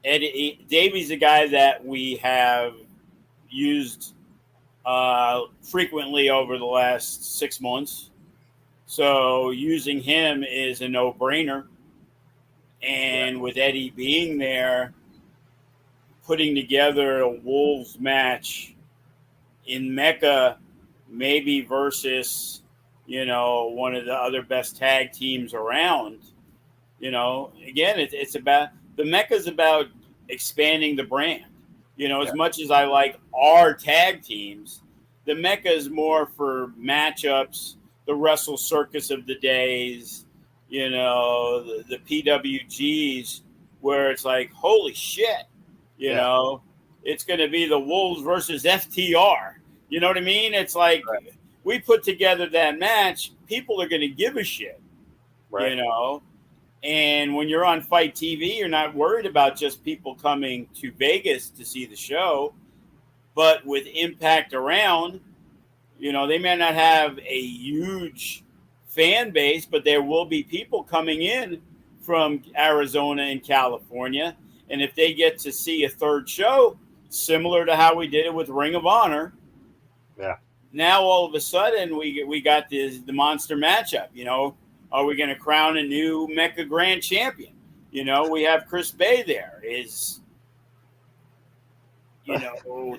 Eddie Davey's a guy that we have used frequently over the last 6 months. So using him is a no-brainer. And with Eddie being there, putting together a Wolves match in Mecca, maybe versus, one of the other best tag teams around. Again, it's about the Mecca's about expanding the brand. As much as I like our tag teams, the Mecca is more for matchups, the Wrestle Circus of the days, the PWGs, where it's like, holy shit, it's going to be the Wolves versus FTR. You know what I mean? It's like we put together that match, people are going to give a shit, And when you're on Fight TV, you're not worried about just people coming to Vegas to see the show. But with Impact around, they may not have a huge fan base, but there will be people coming in from Arizona and California. And if they get to see a third show, similar to how we did it with Ring of Honor, now all of a sudden we got the monster matchup. Are we going to crown a new Mecca Grand Champion? We have Chris Bay there.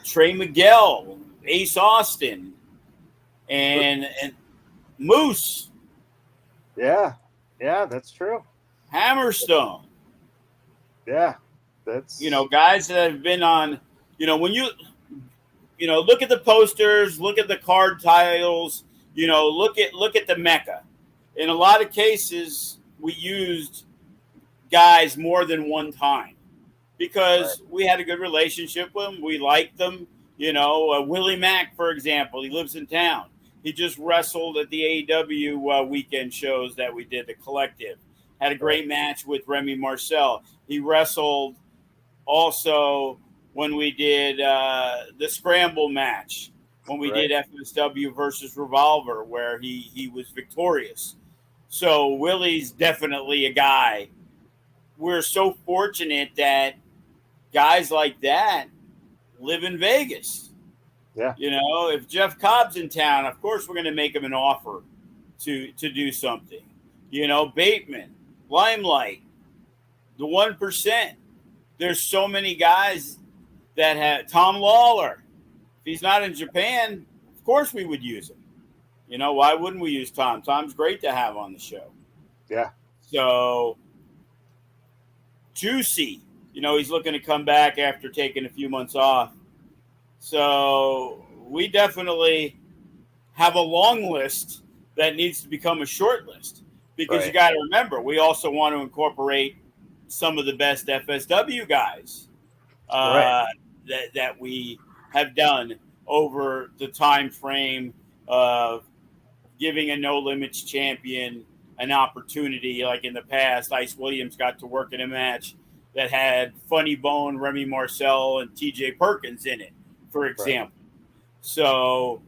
Trey Miguel, Ace Austin, and Moose. Yeah, that's true. Hammerstone. Yeah, that's guys that have been on. When you look at the posters, look at the card titles. Look at the Mecca. In a lot of cases, we used guys more than one time because we had a good relationship with them. We liked them. Willie Mack, for example, he lives in town. He just wrestled at the AEW weekend shows that we did, the Collective. Had a great match with Remy Marcel. He wrestled also when we did the Scramble match, when we did FSW versus Revolver, where he was victorious. So Willie's definitely a guy. We're so fortunate that guys like that live in Vegas. Yeah. If Jeff Cobb's in town, of course we're going to make him an offer to do something. Bateman, Limelight, the 1%. There's so many guys that have Tom Lawler. If he's not in Japan, of course we would use him. Why wouldn't we use Tom? Tom's great to have on the show. Yeah. So Juicy, he's looking to come back after taking a few months off. So we definitely have a long list that needs to become a short list because you got to remember, we also want to incorporate some of the best FSW guys that we have done over the time frame of giving a no limits champion an opportunity. Like in the past, Ice Williams got to work in a match that had Funny Bone, Remy Marcel, and TJ Perkins in it, for example. So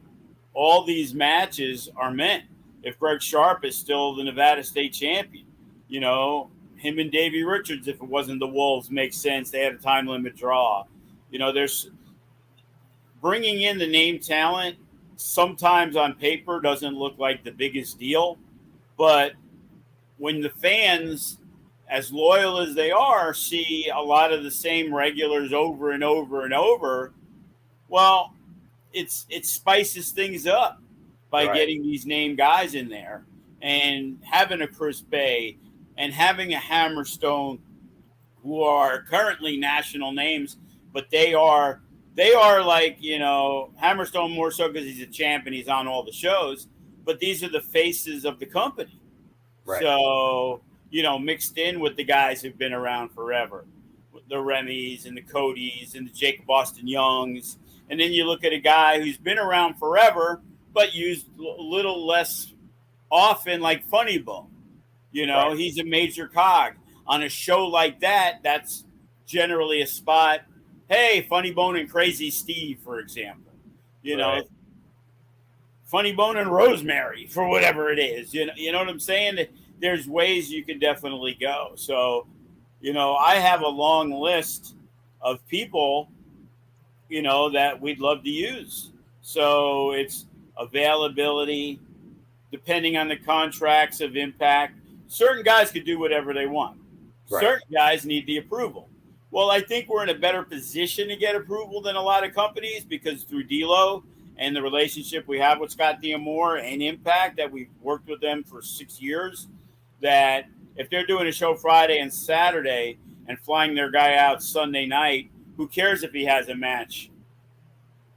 all these matches are meant. If Greg Sharp is still the Nevada State champion, him and Davey Richards, if it wasn't the Wolves, makes sense. They had a time limit draw. There's bringing in the name talent sometimes on paper doesn't look like the biggest deal, but when the fans, as loyal as they are, see a lot of the same regulars over and over and over, well, it spices things up by getting these name guys in there and having a Chris Bay and having a Hammerstone, who are currently national names, but they are like, Hammerstone more so because he's a champ and he's on all the shows, but these are the faces of the company. So, mixed in with the guys who've been around forever, the Remys and the Codys and the Jacob Austin Youngs. And then you look at a guy who's been around forever, but used a little less often, like Funny Bone. He's a major cog. On a show like that, that's generally a spot. Hey, Funny Bone and Crazy Steve, for example. Funny Bone and Rosemary, for whatever it is. You know what I'm saying? There's ways you can definitely go. So, I have a long list of people, that we'd love to use. So it's availability, depending on the contracts of Impact. Certain guys could do whatever they want. Right. Certain guys need the approval. Well, I think we're in a better position to get approval than a lot of companies because through D'Lo and the relationship we have with Scott D'Amore and Impact, that we've worked with them for 6 years, that if they're doing a show Friday and Saturday and flying their guy out Sunday night, who cares if he has a match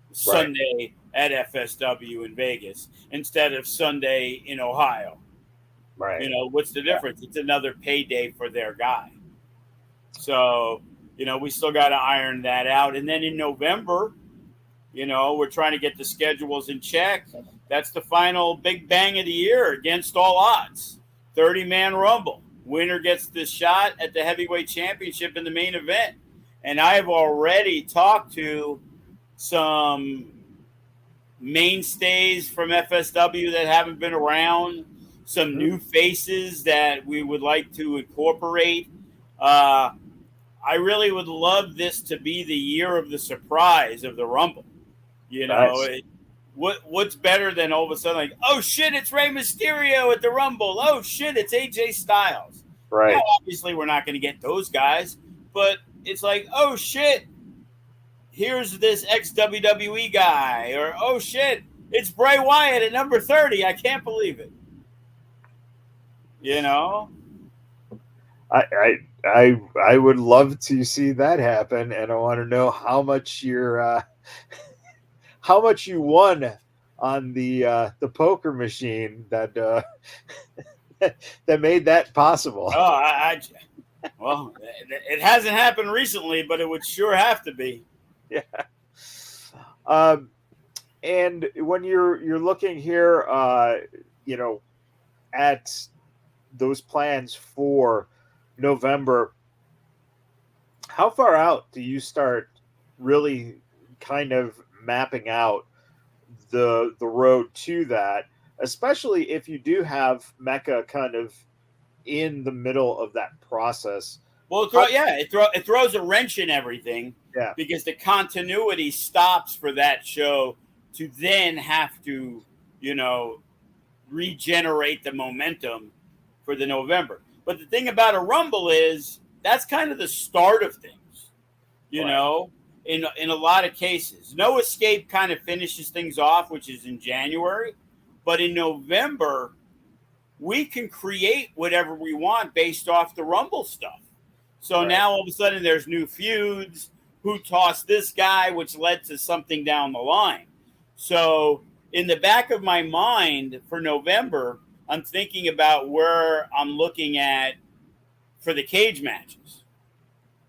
Right. Sunday at FSW in Vegas instead of Sunday in Ohio? Right. What's the difference? It's another payday for their guy. So, we still got to iron that out. And then in November, we're trying to get the schedules in check. That's the final big bang of the year against all odds. 30-man Rumble. Winner gets the shot at the heavyweight championship in the main event. And I've already talked to some mainstays from FSW that haven't been around, some new faces that we would like to incorporate. I really would love this to be the year of the surprise of the Rumble. Nice. What's better than all of a sudden, like, oh shit, it's Rey Mysterio at the Rumble. Oh shit, it's AJ Styles. Right. Now, obviously, we're not going to get those guys, but it's like, oh shit, here's this ex-WWE guy, or oh shit, it's Bray Wyatt at number 30. I can't believe it. I would love to see that happen, and I want to know how much how much you won on the poker machine that that made that possible. Oh, well, it hasn't happened recently, but it would sure have to be. Yeah. And when you're looking here, at those plans for November, how far out do you start really kind of mapping out the road to that, especially if you do have Mecca kind of in the middle of that process? Well, it throws a wrench in everything. Yeah. Because the continuity stops for that show to then have to, regenerate the momentum for the November. But the thing about a Rumble is that's kind of the start of things, in a lot of cases. No Escape kind of finishes things off, which is in January. But in November, we can create whatever we want based off the Rumble stuff. So now all of a sudden there's new feuds. Who tossed this guy, which led to something down the line. So in the back of my mind for November, I'm thinking about where I'm looking at for the cage matches.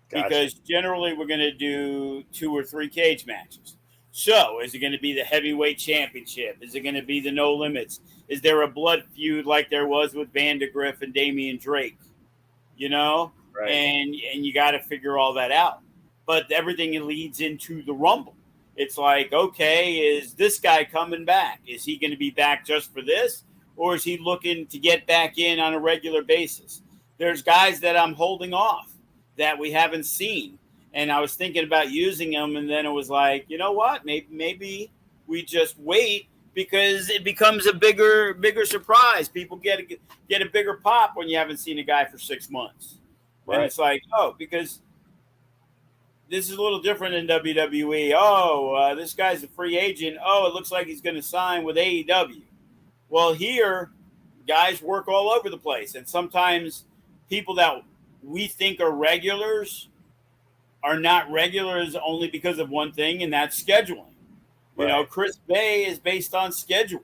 Gotcha. Because generally we're going to do 2 or 3 cage matches. So is it going to be the heavyweight championship? Is it going to be the no limits? Is there a blood feud like there was with Vandegrift and Damian Drake? Right. And you got to figure all that out. But everything leads into the Rumble. It's like, okay, is this guy coming back? Is he going to be back just for this? Or is he looking to get back in on a regular basis? There's guys that I'm holding off that we haven't seen. And I was thinking about using them, and then it was like, you know what? Maybe we just wait because it becomes a bigger surprise. People get a bigger pop when you haven't seen a guy for 6 months. Right. And it's like, because this is a little different than WWE. This guy's a free agent. It looks like he's going to sign with AEW. Well, here, guys work all over the place. And sometimes people that we think are regulars are not regulars only because of one thing, and that's scheduling. Right. Chris Bay is based on schedule.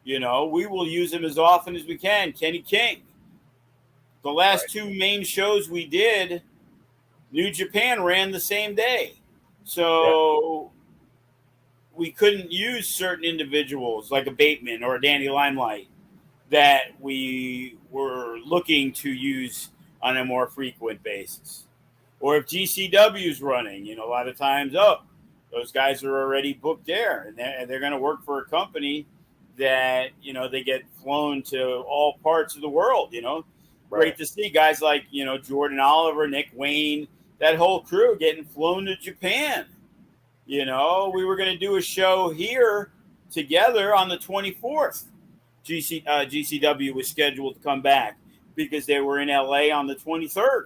We will use him as often as we can. Kenny King. The last 2 main shows we did, New Japan ran the same day. So we couldn't use certain individuals like a Bateman or a Danny Limelight that we were looking to use on a more frequent basis. Or if GCW's running, a lot of times, those guys are already booked there, and they're going to work for a company that, they get flown to all parts of the world, Great to see guys like, Jordan Oliver, Nick Wayne, that whole crew getting flown to Japan. We were going to do a show here together on the 24th. GCW was scheduled to come back. because they were in LA on the 23rd.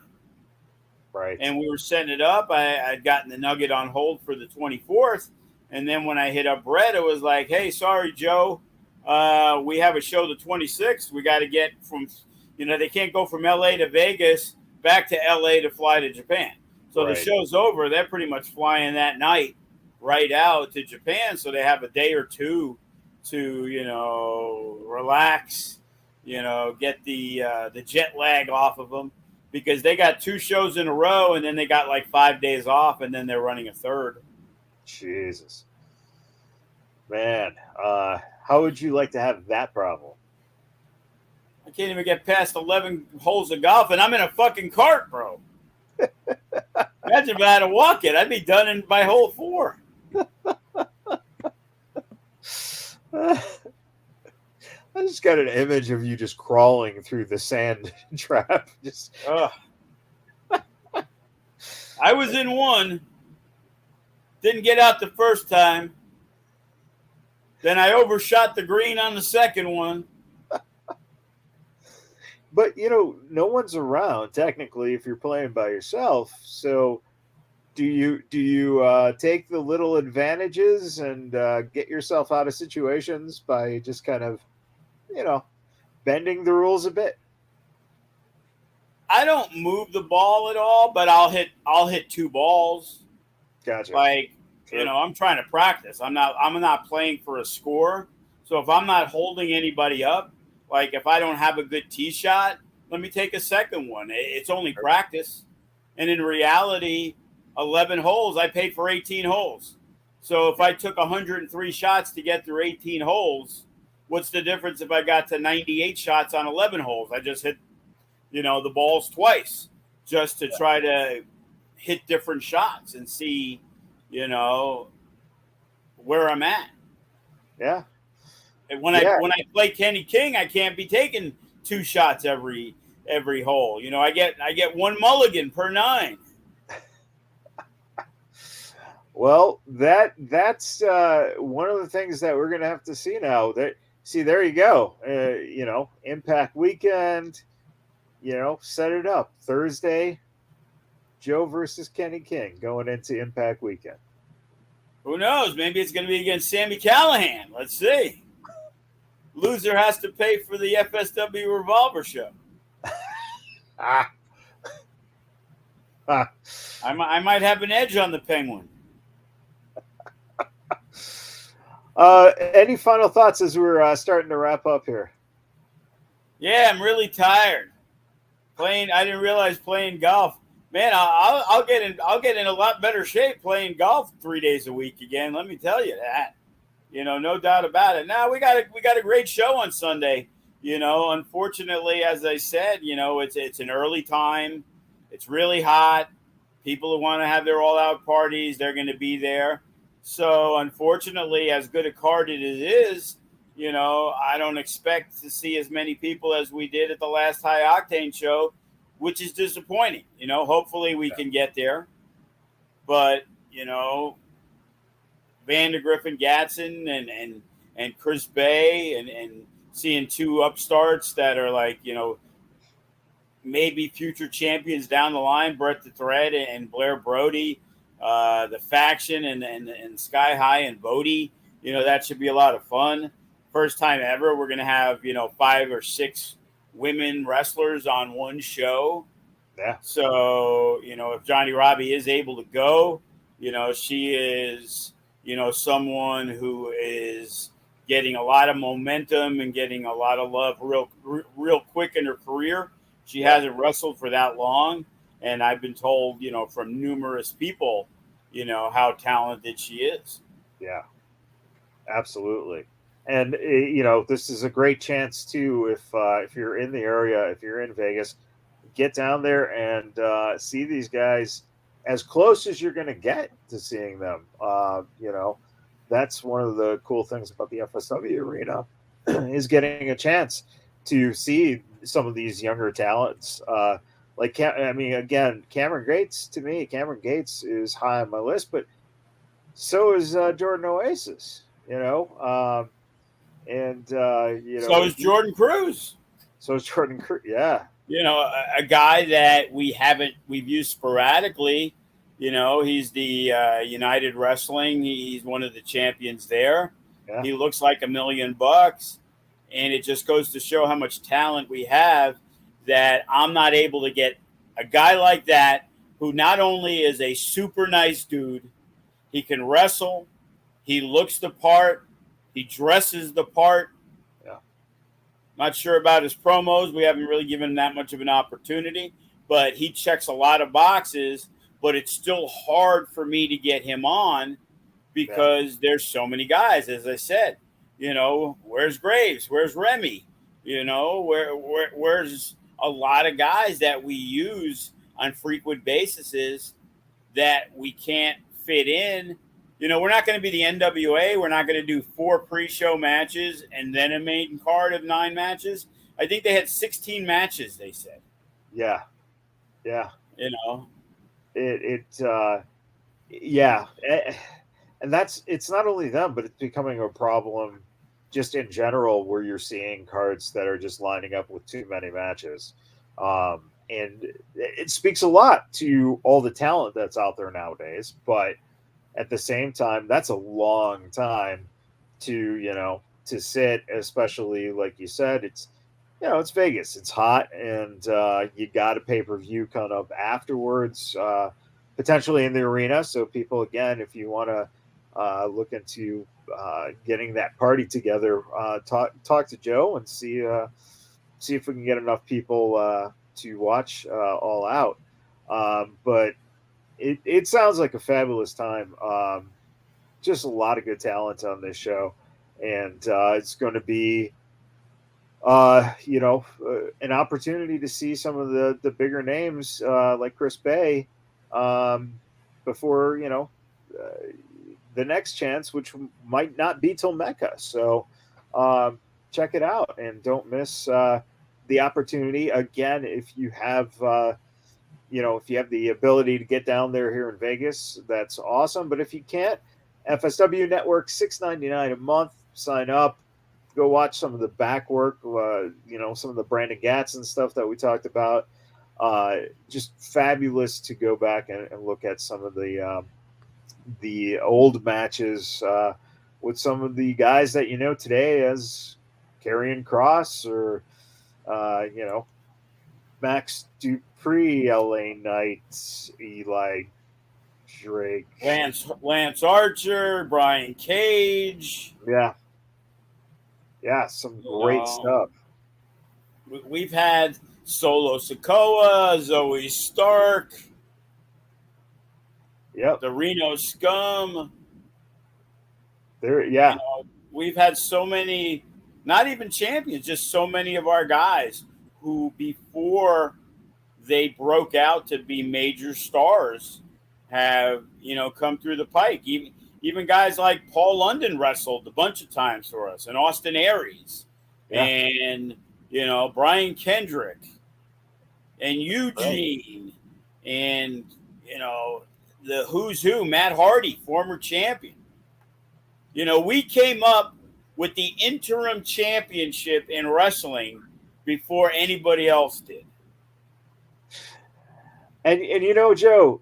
Right. And we were setting it up. I'd gotten the Nugget on hold for the 24th. And then when I hit up Brett, it was like, hey, sorry, Joe. We have a show the 26th. We got to get from, they can't go from LA to Vegas, back to LA to fly to Japan. So the show's over. They're pretty much flying that night right out to Japan. So they have a day or two to, relax, get the jet lag off of them, because they got 2 shows in a row and then they got like 5 days off and then they're running a third. Jesus. Man, how would you like to have that problem? I can't even get past 11 holes of golf and I'm in a fucking cart, bro. Imagine if I had to walk it. I'd be done by hole 4. I just got an image of you just crawling through the sand trap. Just I was in one, didn't get out the first time. Then I overshot the green on the second one. But no one's around technically if you're playing by yourself. So do you take the little advantages and get yourself out of situations by just kind of bending the rules a bit? I don't move the ball at all, but I'll hit 2 balls. Gotcha. Like, I'm trying to practice. I'm not playing for a score. So if I'm not holding anybody up, like if I don't have a good tee shot, let me take a second one. It's only practice. And in reality, 11 holes, I paid for 18 holes. So if I took 103 shots to get through 18 holes, what's the difference if I got to 98 shots on 11 holes? I just hit, the balls twice just to try to hit different shots and see, where I'm at. Yeah. And when I play Kenny King, I can't be taking 2 shots every hole. I get 1 mulligan per 9. Well, that's one of the things that we're gonna have to see now. There you go. Impact weekend. Set it up Thursday. Joe versus Kenny King going into Impact weekend. Who knows? Maybe it's going to be against Sammy Callahan. Let's see. Loser has to pay for the FSW Revolver show. I might have an edge on the Penguin. Any final thoughts as we're starting to wrap up here? Yeah, I'm really tired. I didn't realize playing golf. Man, I'll get in a lot better shape playing golf 3 days a week again. Let me tell you that. No doubt about it. Now we got a great show on Sunday. Unfortunately, as I said, it's an early time. It's really hot. People who want to have their all-out parties, they're going to be there. So, unfortunately, as good a card it is, I don't expect to see as many people as we did at the last High Octane show, which is disappointing. Hopefully we can get there. But, Vander Griffin Gatson and Chris Bay and seeing 2 upstarts that are like, maybe future champions down the line, Brett the Thread and Blair Brody, the Faction and Sky High and Bodie, that should be a lot of fun. First time ever, we're going to have, 5 or 6 women wrestlers on one show. Yeah. So, if Johnny Robbie is able to go, she is, someone who is getting a lot of momentum and getting a lot of love real quick in her career. She hasn't wrestled for that long. And I've been told, from numerous people, how talented she is. Yeah, absolutely. And, this is a great chance, too, if you're in the area, if you're in Vegas, get down there and see these guys as close as you're going to get to seeing them. That's one of the cool things about the FSW arena is getting a chance to see some of these younger talents. Cameron Gates, to me, Cameron Gates is high on my list, but so is Jordan Oasis, So is Jordan Cruz. So is Jordan Cruz. Yeah. a guy that we've used sporadically. He's the United Wrestling. He's one of the champions there. Yeah. He looks like $1,000,000, and it just goes to show how much talent we have. That I'm not able to get a guy like that who not only is a super nice dude, he can wrestle, he looks the part, he dresses the part. Yeah. Not sure about his promos. We haven't really given him that much of an opportunity, but he checks a lot of boxes. But it's still hard for me to get him on because there's so many guys. As I said, where's Graves? Where's Remy? Where's a lot of guys that we use on frequent basis that we can't fit in. We're not going to be the NWA. We're not going to do 4 pre-show matches and then a main card of 9 matches. I think they had 16 matches, they said. Yeah. And it's not only them, but it's becoming a problem just in general where you're seeing cards that are just lining up with too many matches. And it speaks a lot to all the talent that's out there nowadays, but at the same time, that's a long time to sit, especially like you said, it's Vegas, it's hot, and you got a pay-per-view kind of afterwards, potentially in the arena. So people, again, if you want to look into getting that party together, talk to Joe and see if we can get enough people to watch All Out. But it sounds like a fabulous time. Just a lot of good talent on this show, and it's going to be an opportunity to see some of the bigger names like Chris Bay before the next chance, which might not be till Mecca. So check it out and don't miss the opportunity. Again, if you have if you have the ability to get down there here in Vegas, that's awesome. But if you can't, FSW Network, $6.99 a month. Sign up. Go watch some of the back work, some of the Brandon Gatson stuff that we talked about. Just fabulous to go back and look at some of the old matches with some of the guys that today as Karrion Kross or Max Dupree, LA Knight, Eli Drake, Lance Archer, Brian Cage. Yeah, some great stuff. We've had Solo Sikoa, Zoe Stark. Yep. The Reno Scum. Yeah. We've had so many, not even champions, just so many of our guys who, before they broke out to be major stars, have come through the pike. Even guys like Paul London wrestled a bunch of times for us, and Austin Aries, and Brian Kendrick, and Eugene, and the who's who, Matt Hardy, former champion. We came up with the interim championship in wrestling before anybody else did. And Joe,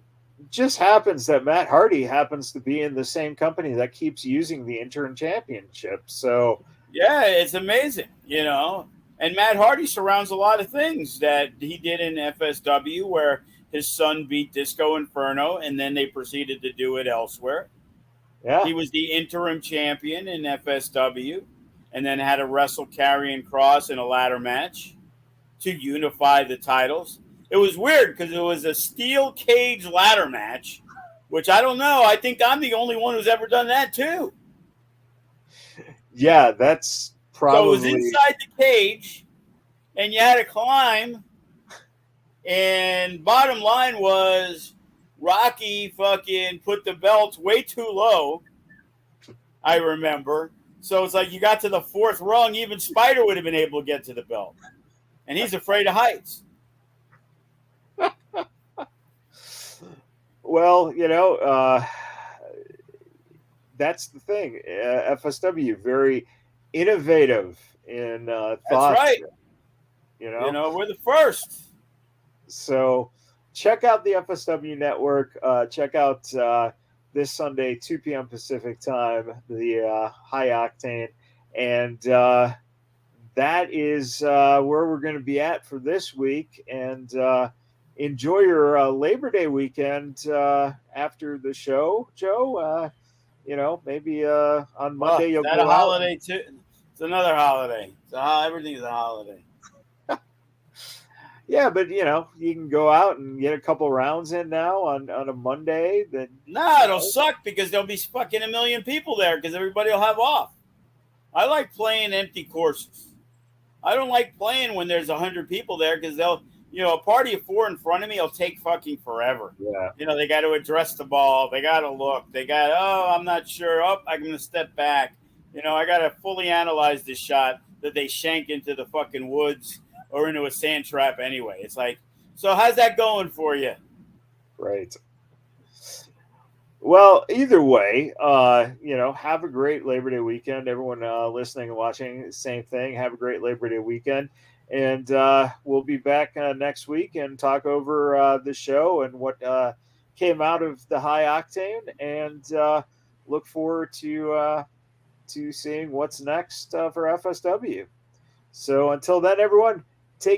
just happens that Matt Hardy happens to be in the same company that keeps using the interim championship. So yeah, it's amazing, And Matt Hardy surrounds a lot of things that he did in FSW, where his son beat Disco Inferno, and then they proceeded to do it elsewhere. Yeah, he was the interim champion in FSW, and then had to wrestle Karrion Kross in a ladder match to unify the titles. It was weird because it was a steel cage ladder match, which I don't know. I think I'm the only one who's ever done that too. Yeah, that's probably. So it was inside the cage, and you had to climb. And bottom line was, Rocky fucking put the belts way too low, I remember. So it's like you got to the 4th rung, even Spider would have been able to get to the belt. And he's afraid of heights. Well, that's the thing. FSW, very innovative in thoughts. That's right. You know, we're the first. so check out the FSW network. Check out this Sunday, 2 p.m. Pacific time, the High Octane, and that is where we're going to be at for this week. And enjoy your Labor Day weekend after the show, Joe. Maybe on Well, Monday is you'll that a go out. holiday too? It's another holiday. Everything is a holiday. Yeah, but you can go out and get a couple rounds in now on a Monday. Then No, it'll suck because there'll be fucking a million people there because everybody will have off. I like playing empty courses. I don't like playing when there's 100 people there because they'll, a party of 4 in front of me will take fucking forever. Yeah. They got to address the ball. They got to look. They got, I'm not sure. I'm going to step back. I got to fully analyze this shot that they shank into the fucking woods or into a sand trap anyway. It's like, so how's that going for you? Right. Well, either way, have a great Labor Day weekend. Everyone listening and watching, same thing. Have a great Labor Day weekend. And we'll be back next week and talk over the show and what came out of the High Octane, and look forward to seeing what's next for FSW. So until then, everyone,